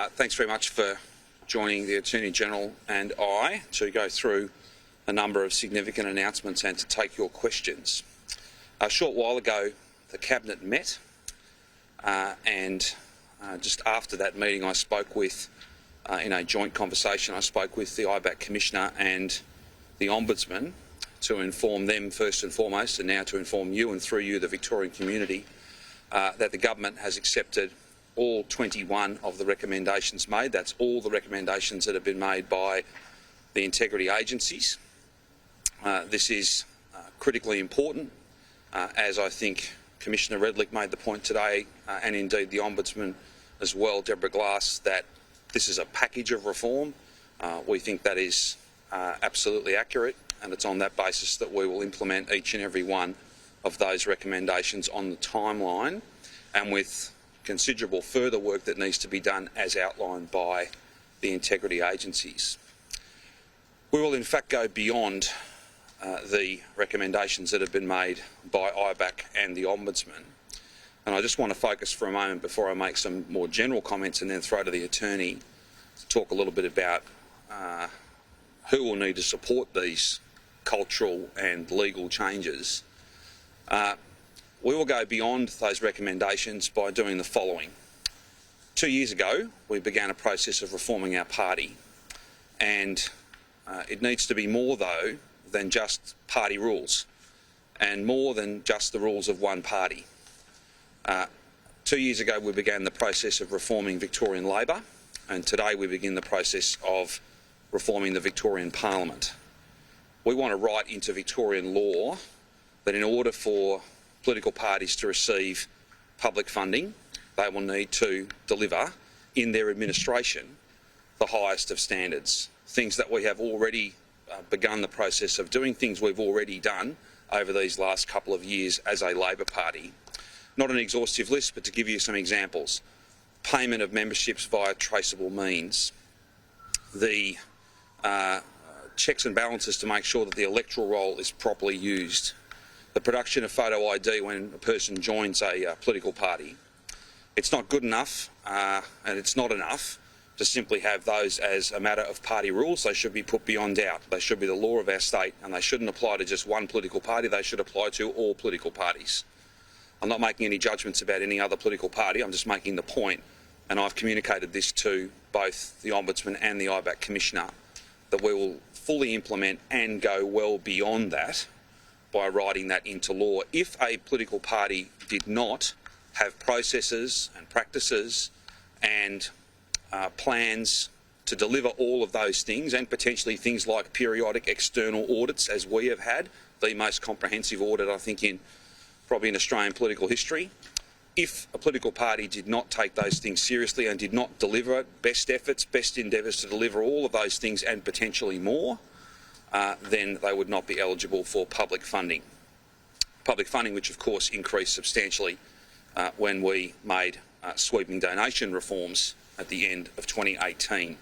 Thanks very much for joining the Attorney General and I to go through a number of significant announcements and to take your questions. A short while ago, the Cabinet met and just after that meeting I spoke with, in a joint conversation, I spoke with the IBAC Commissioner and the Ombudsman to inform them first and foremost, and now to inform you and through you the Victorian community, that the government has accepted all 21 of the recommendations made. That's all the recommendations that have been made by the integrity agencies. This is critically important, as I think Commissioner Redlich made the point today, and indeed the Ombudsman as well, Deborah Glass, that this is a package of reform. We think that is absolutely accurate, and it's on that basis that we will implement each and every one of those recommendations on the timeline, and with considerable further work that needs to be done as outlined by the integrity agencies. We will in fact go beyond the recommendations that have been made by IBAC and the Ombudsman. And I just want to focus for a moment before I make some more general comments and then throw to the Attorney to talk a little bit about who will need to support these cultural and legal changes. We will go beyond those recommendations by doing the following. 2 years ago, we began a process of reforming our party, and it needs to be more, though, than just party rules, and more than just the rules of one party. 2 years ago, we began the process of reforming Victorian Labor, and today we begin the process of reforming the Victorian Parliament. We want to write into Victorian law that in order for political parties to receive public funding, they will need to deliver in their administration the highest of standards. Things that we have already begun the process of doing, things we've already done over these last couple of years as a Labor Party. Not an exhaustive list, but to give you some examples. Payment of memberships via traceable means. The checks and balances to make sure that the electoral roll is properly used. The production of photo ID when a person joins a political party. It's not good enough and it's not enough to simply have those as a matter of party rules. They should be put beyond doubt. They should be the law of our state, and they shouldn't apply to just one political party. They should apply to all political parties. I'm not making any judgments about any other political party. I'm just making the point, and I've communicated this to both the Ombudsman and the IBAC Commissioner, that we will fully implement and go well beyond that by writing that into law. If a political party did not have processes and practices and plans to deliver all of those things, and potentially things like periodic external audits, as we have had, the most comprehensive audit I think probably in Australian political history. If a political party did not take those things seriously and did not deliver best efforts, best endeavours to deliver all of those things and potentially more, then they would not be eligible for public funding. Public funding which of course increased substantially when we made sweeping donation reforms at the end of 2018.